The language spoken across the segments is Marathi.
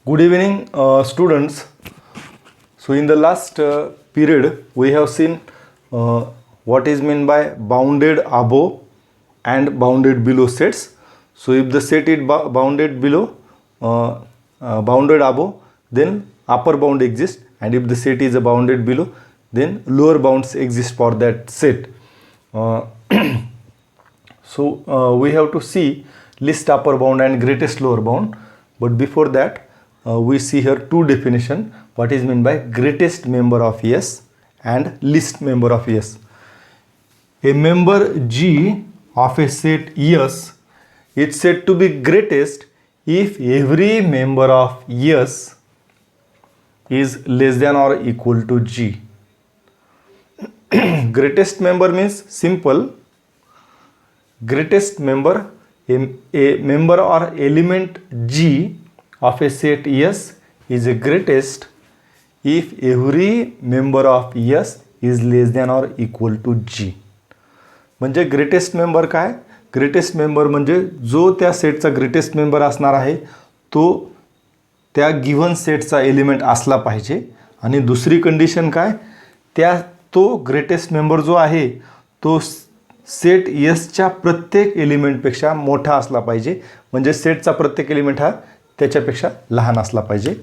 Good evening, students. So in the last period, we have seen what is meant by bounded above and bounded below sets. So if the set is bounded below, bounded above, then upper bound exists, and if the set is bounded below, then lower bounds exist for that set. So we have to see least upper bound and greatest lower bound. But before that, we see here two definition. What is meant by greatest member of S and least member of S. A member G of a set S is said to be greatest if every member of S is less than or equal to G. Greatest member means simple. Greatest member, a member or element G of a set S is a greatest if every member of S is less than or equal to G. म्हणजे ग्रेटेस्ट मेंबर काय? ग्रेटेस्ट मेंबर म्हणजे जो त्या सेटचा ग्रेटेस्ट मेंबर असणार आहे तो त्या गिव्हन सेटचा एलिमेंट असला पाहिजे. आणि दुसरी कंडिशन काय? तो ग्रेटेस्ट मेंबर जो आहे तो सेट एसच्या प्रत्येक एलिमेंटपेक्षा मोठा असला पाहिजे. म्हणजे सेटचा प्रत्येक एलिमेंट हा त्याच्यापेक्षा लहान असला पाहिजे.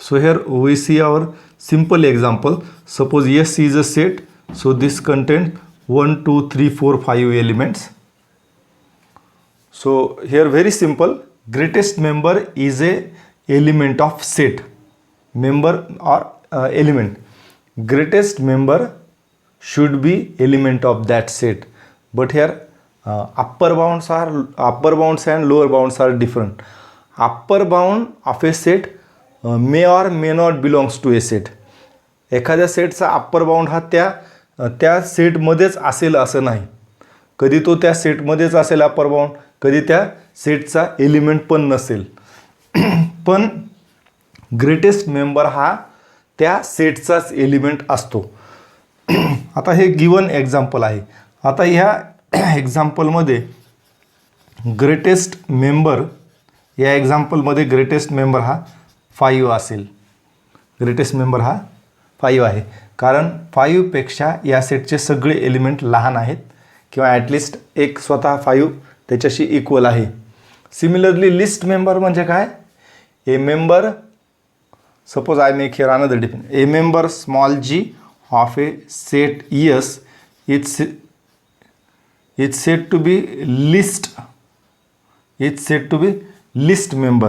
So here we see our simple example. Suppose S is a set. So this contain 1 2 3 4 5 elements. So here very simple. Greatest member is a element of set. Member or element. Greatest member should be element of that set, but here upper bounds and lower bounds are different. Upper bound of a set may or may not belongs to a set. एखाद्या सेटचा अप्पर बाउंड हा त्या सेटमध्येच असेल असं नाही. कधी तो त्या सेटमध्येच असेल अप्पर बाउंड, कधी त्या सेटचा एलिमेंट पण नसेल. पण ग्रेटेस्ट मेंबर हा त्या सेटचाच एलिमेंट असतो. आता हे गिवन एक्झाम्पल आहे. आता ह्या एक्झाम्पलमध्ये ग्रेटेस्ट मेंबर, या एक्झाम्पलमध्ये ग्रेटेस्ट मेंबर हा 5 असेल. ग्रेटेस्ट मेंबर हा 5 आहे कारण 5पेक्षा या सेटचे सगळे एलिमेंट लहान आहेत किंवा ॲटलिस्ट एक स्वतः 5 त्याच्याशी इक्वल आहे. सिमिलरली लिस्ट मेंबर म्हणजे काय? A member, suppose I make here another definition. A member small g of a set S it's said to be least. It's said to be least member.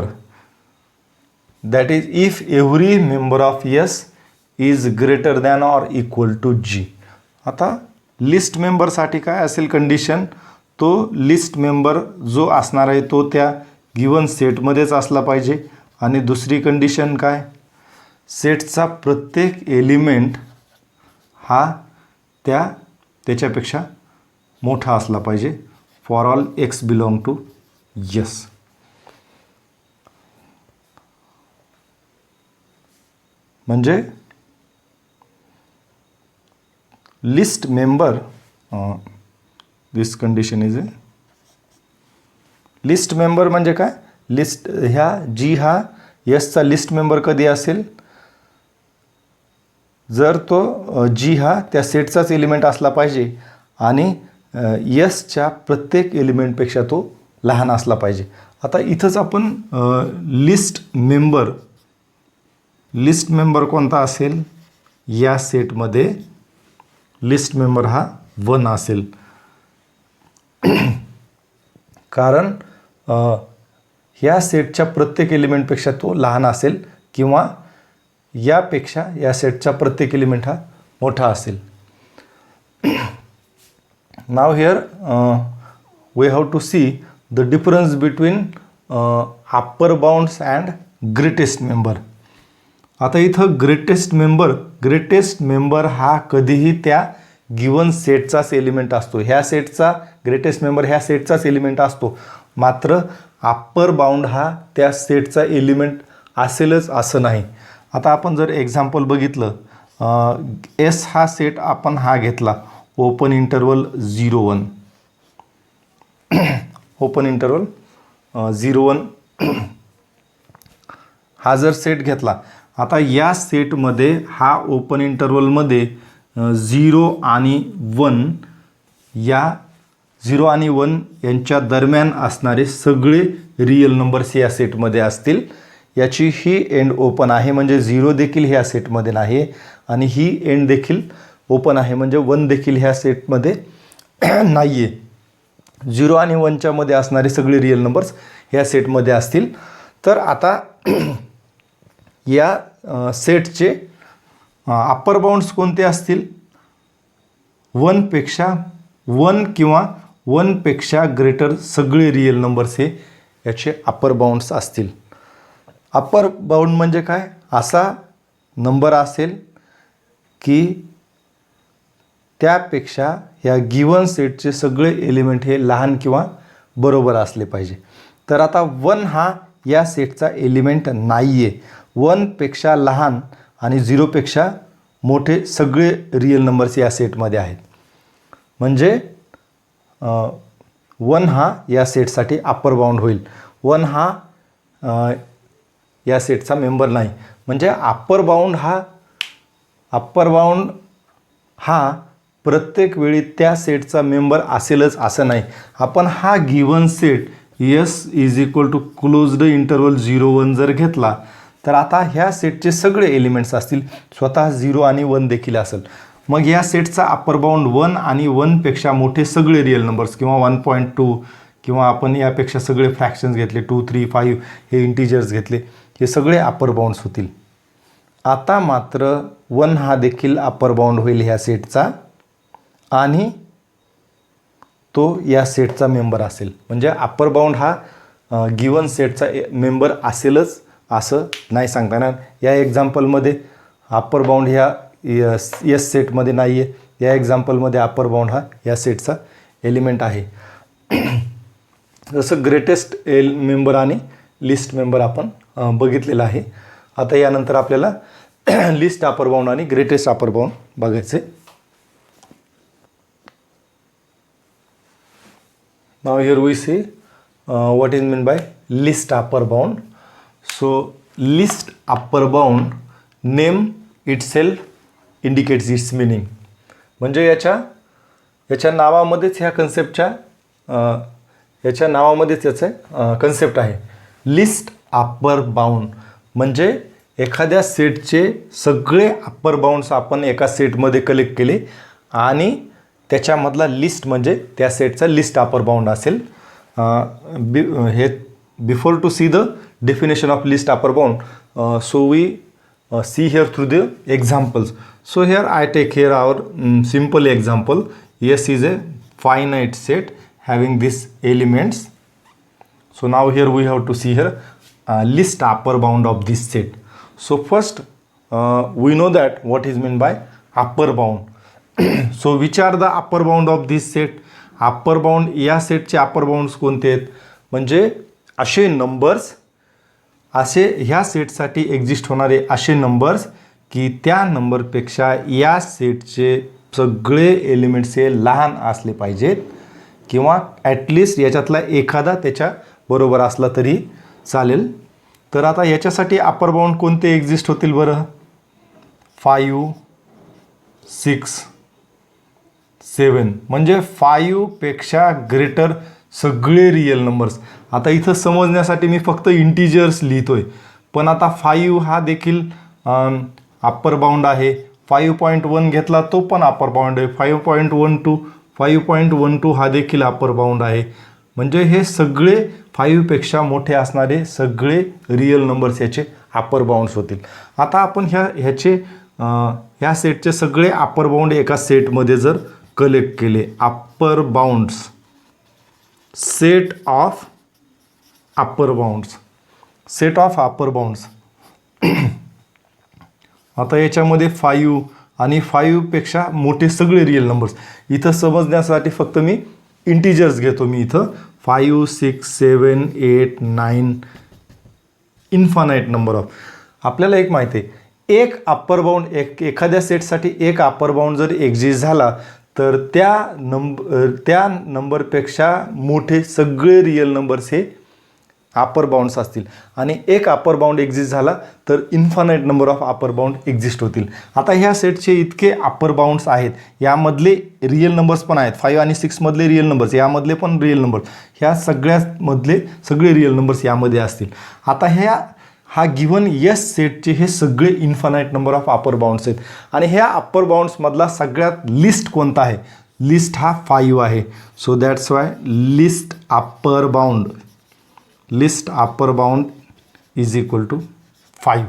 That is if every member of S is greater than or equal to G. आता लिस्ट मेंबरसाठी काय असेल कंडिशन? तो लिस्ट मेंबर जो असणार आहे तो त्या गिवन सेटमध्येच असला पाहिजे. आणि दुसरी कंडिशन काय? सेटचा प्रत्येक एलिमेंट हा त्याच्यापेक्षा मोठा असला पाहिजे. For all x belong to S. म्हणजे least member, this condition is a least member म्हणजे काय? लिस्ट ह्या जी हा यसचा लिस्ट मेंबर कधी असेल? जर तो जी हा त्या सेटचाच एलिमेंट असला पाहिजे आणि यसच्या प्रत्येक एलिमेंटपेक्षा तो लहान असला पाहिजे. आता इथंच आपण लिस्ट मेंबर कोणता असेल? या सेटमध्ये लिस्ट मेंबर हा 1 असेल. कारण ह्या सेटच्या प्रत्येक एलिमेंटपेक्षा तो लहान असेल किंवा यापेक्षा या सेटचा प्रत्येक एलिमेंट हा मोठा असेल. Now here we have to see the difference between upper bounds and greatest member. आता इथं ग्रेटेस्ट मेंबर हा कधीही त्या गिवन सेटचाच एलिमेंट असतो. ह्या सेटचा ग्रेटेस्ट मेंबर ह्या सेटचाच एलिमेंट असतो. मात्र अप्पर बाउंड हा त्या सेटचा एलिमेंट असेलच असं नाही. आता आपण जर एक्झाम्पल बघितलं, एस हा सेट आपण हा घेतला ओपन इंटरवल 0 1 ओपन इंटरवल 0 1 हा जर सेट घेतला, आता या सेटमध्ये हा ओपन इंटरवलमध्ये 0 आणि 1 या 0 आणि 1 यांच्या दरम्यान असणारे सगळे रिअल नंबर्स या सेटमध्ये असतील. याची ही एंड ओपन आहे, म्हणजे 0 देखील ह्या सेटमध्ये नाही आणि ही एंड देखील ओपन आहे, म्हणजे 1 देखील ह्या सेटमध्ये नाही आहे. 0 आणि 1च्या मध्ये असणारे सगळे रिअल नंबर्स ह्या सेटमध्ये असतील. तर आता या सेटचे अप्पर बाउंड्स कोणते असतील? 1 किंवा 1पेक्षा ग्रेटर सगळे रिअल नंबर्स हे याचे अप्पर बाउंड्स असतील. अप्पर बाउंड म्हणजे काय? असा नंबर असेल की त्यापेक्षा ह्या गिवन सेटचे सगळे एलिमेंट हे लहान किंवा बरोबर असले पाहिजे. तर आता 1 हा या सेटचा एलिमेंट नाही आहे. 1पेक्षा लहान आणि 0पेक्षा मोठे सगळे रिअल नंबर्स या सेटमध्ये आहेत. म्हणजे 1 हा या सेटसाठी अप्पर बाउंड होईल. 1 हा या सेटचा मेंबर नाही. म्हणजे अप्पर बाउंड हा प्रत्येक वेळी त्या सेटचा मेंबर असेलच असं नाही. आपण हा given set S is equal to closed interval 0-1 जर घेतला, तर आता ह्या सेटचे सगळे एलिमेंट्स असतील, स्वतः 0 आणि 1 देखील असेल. मग या सेटचा अप्पर बाउंड 1 आणि 1पेक्षा मोठे सगळे रिअल नंबर्स किंवा 1.2 किंवा आपण यापेक्षा सगळे फ्रॅक्शन्स घेतले 2, 3, 5 हे इंटिजर्स घेतले, हे सगळे अप्पर बाउंड्स होतील. आता मात्र 1 हा देखील अप्पर बाउंड होईल ह्या सेटचा आणि तो या सेटचा मेंबर असेल. म्हणजे अप्पर बाउंड हा गिवन सेटचा मेंबर असेलच असं नाही सांगता येणार. या एक्झाम्पलमध्ये अप्पर बाउंड ह्या एस सेटमध्ये नाही आहे. या एक्झाम्पलमध्ये अप्पर बाउंड हा या सेटचा एलिमेंट आहे. जसं ग्रेटेस्ट मेंबर आणि लिस्ट मेंबर आपण बघितलेलं आहे. आता यानंतर आपल्याला लिस्ट अप्पर बाउंड आणि ग्रेटेस्ट अप्पर बाउंड बघायचे. Now here we see what is meant by list upper bound. So list upper bound name itself indicates its meaning. म्हणजे याच्या नावामध्येच ह्या कन्सेप्टच्या याच्या नावामध्येच याचं कन्सेप्ट आहे. लिस्ट अप्पर बाउंड म्हणजे एखाद्या सेटचे सगळे अप्पर बाउंड्स आपण एका सेटमध्ये कलेक्ट केले आणि त्याच्यामधला लिस्ट म्हणजे त्या सेटचा लिस्ट अप्पर बाउंड असेल. हे before to see the definition of least upper bound, so we see here through the examples. So here I take here our simple example. S is a finite set having these elements. So now here we have to see here list upper bound of this set. So first we know that what is meant by upper bound. So which are the upper bound of this set? Upper bound या सेटचे अप्पर बाउंड्स कोणते आहेत? म्हणजे असे नंबर्स, असे ह्या सेटसाठी एक्झिस्ट होणारे असे नंबर्स की त्या नंबरपेक्षा या सेटचे सगळे एलिमेंट्स हे लहान असले पाहिजेत किंवा ॲटलिस्ट याच्यातला एखादा त्याच्या बरोबर असला तरी चालेल. तर आता याच्यासाठी अप्पर बाउंड कोणते एक्झिस्ट होतील बरं? 5, 6, 7 म्हणजे 5पेक्षा ग्रेटर सगळे रिअल नंबर्स. आता इथं समजण्यासाठी मी फक्त इंटिजर्स लिहितोय, पण आता 5 हा देखील अप्पर बाउंड आहे. 5.1 घेतला तो पण अप्पर बाउंड आहे. 5.12 हा देखील अप्पर बाउंड आहे. म्हणजे हे सगळे 5पेक्षा मोठे असणारे सगळे रिअल नंबर्स याचे अप्पर बाउंड्स होतील. आता आपण ह्या सेटचे सगळे अप्पर बाउंड एका सेटमध्ये जर कलेक्ट केले, upper bounds, set of upper bounds, set of upper bounds. आता याच्यामध्ये 5 आणि 5पेक्षा मोठे सगळे रिअल नंबर्स. इथं समजण्यासाठी फक्त मी इंटिजर्स घेतो. मी इथं 5, 6, 7, 8, 9 इन्फानाईट नंबर ऑफ. आपल्याला एक माहिती आहे, एक अप्पर बाउंड एखाद्या सेटसाठी एक अप्पर बाउंड जर एक्झिस्ट झाला तर त्या नंबरपेक्षा मोठे सगळे रिअल नंबर्स हे अपर बाउंड्स असतील आणि एक अपर बाउंड एक्झिस्ट झाला तर infinite number of upper bound exist होतील. आता ह्या सेटचे इतके अपर बाउंड्स आहेत, यामधले रिअल नंबर्स पण आहेत, 5 आणि 6 मधले रिअल नंबर्स, यामधले पण रिअल नंबर्स, ह्या सगळ्यामधले सगळे रिअल नंबर्स यामध्ये असतील. आता हा गिव्हन यस सेटचे हे सगळे infinite number of upper bounds आहेत आणि ह्या अपर बाउंड्समधला सगळ्यात लिस्ट कोणता आहे? लिस्ट हा 5 आहे. So that's why least upper bound is equal to 5.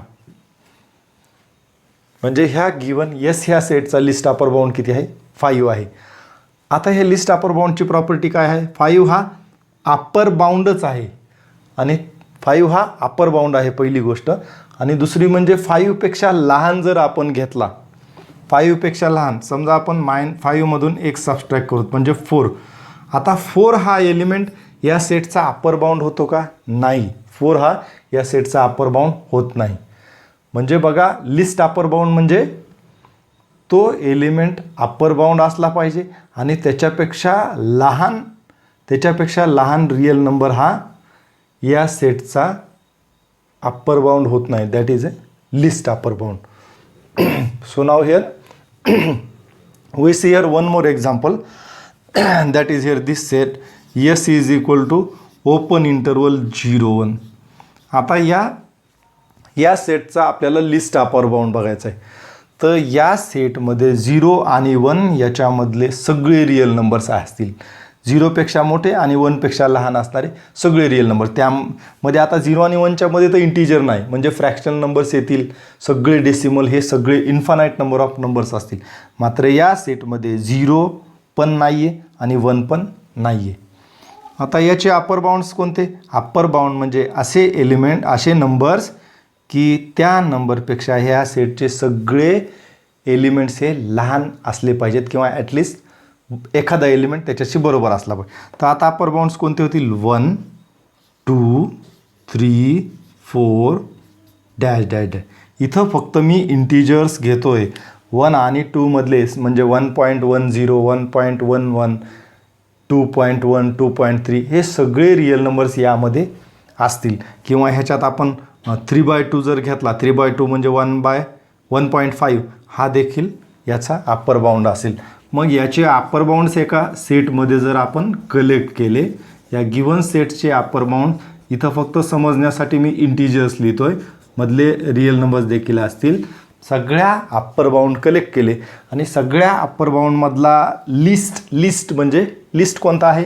म्हणजे ह्या गिव्हन यस ह्या सेटचा लिस्ट अपर बाउंड किती आहे? 5 आहे. आता हे लिस्ट अपर बाउंडची प्रॉपर्टी काय आहे? 5 हा अपर बाउंडच आहे आणि 5 हा अपर बाउंड आहे पहिली गोष्ट. आणि दुसरी म्हणजे 5 पेक्षा लहान जर आपण घेतला, 5 पेक्षा लहान, समजा आपण -5 मधून एक सबट्रॅक्ट करू म्हणजे 4. आता 4 हा एलिमेंट या सेटचा अपर बाउंड होतो का? नाही. 4 हा या सेटचा अपर बाउंड होत नाही. म्हणजे बघा, लिस्ट अपर बाउंड म्हणजे तो एलिमेंट अपर बाउंड असला पाहिजे आणि त्याच्यापेक्षा लहान रिअल नंबर हा या सेटचा अपर बाउंड होत नाही. That is a list upper bound. So now here we see here one more example that is here this set S is equal to open interval 0 1. आता या सेटचा आपल्याला लिस्ट अपर बाउंड बघायचा आहे. तर या सेटमध्ये 0 आणि 1 याच्यामधले सगळे रिअल नंबर्स असतील. 0 पेक्षा मोठे आणि 1 पेक्षा लहान असणारे सगळे रिअल नंबर. त्यामध्ये आता 0 आणि 1च्या मध्ये तर इंटिजर नाही, म्हणजे फ्रॅक्शनल नंबर्स येतील, सगळे डेसिमल, हे सगळे इन्फानाईट नंबर ऑफ नंबर्स असतील. मात्र या सेटमध्ये 0 पण नाही आहे आणि 1 पण नाही आहे. आता याचे अपर बाउंड्स कोणते? अपर बाउंड म्हणजे असे एलिमेंट, असे नंबर्स की त्या नंबरपेक्षा ह्या सेटचे सगळे एलिमेंट्स हे लहान असले पाहिजेत किंवा ॲटलिस्ट एखादा एलिमेंट त्याच्याशी बरोबर असला पाहिजे. तर आता अपर बाउंड्स कोणते होतील? 1 2 3 4 डॅश डॅश डॅश. इथं फक्त मी इंटिजर्स घेतोय. 1 आणि 2 मधले म्हणजे 1.10 1.11 2.1 2.3 हे सगळे रिअल नंबर्स यामध्ये असतील. किंवा ह्याच्यात आपण 3/2 जर घेतला, 3/2 म्हणजे 1/1.5 हा देखील याचा अपर बाउंड असेल. मग याचे अपर बाउंड्स एका सेटमध्ये जर आपण कलेक्ट केले, या गिव्हन सेटचे अपर बाउंड इथं फक्त समजण्यासाठी मी इंटिजर्स लिहितोय, मधले रिअल नंबर्स देखील असतील. सगळ्या अप्पर बाउंड कलेक्ट केले आणि सगळ्या अप्पर बाउंडमधला लिस्ट म्हणजे लिस्ट कोणता आहे?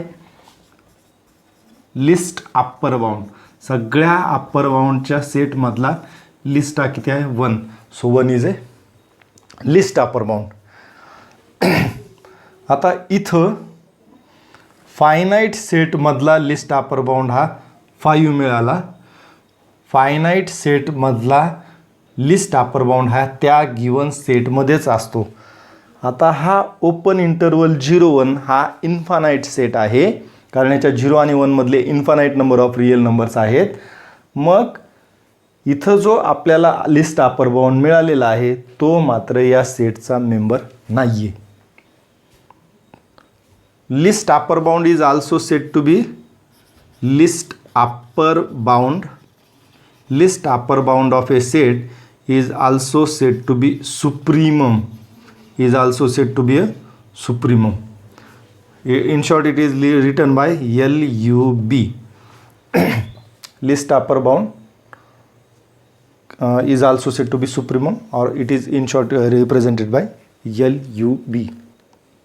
Least upper bound. सगळ्या अप्पर बाउंडच्या सेटमधला लिस्ट हा किती आहे? 1. So 1 is a list upper bound. आता इथं फायनाईट सेटमधला लिस्ट अप्पर बाउंड हा 5 मिळाला. फायनाईट सेटमधला लिस्ट अप्पर बाउंड हा त्या गिवन सेटमध्येच असतो. आता हा ओपन इंटरवल 0 1 हा इन्फानाईट सेट आहे, कारण याच्या 0 आणि 1 मधले infinite number of real numbers आहेत. मग इथं जो आपल्याला लिस्ट अप्पर बाउंड मिळालेला आहे तो मात्र या सेटचा मेंबर नाही आहे. Least upper bound is also said to be least upper bound. Least upper bound of a set is also said to be supremum. Is also said to be a supremum. In short, it is written by LUB. List upper bound is also said to be supremum, or it is in short represented by LUB.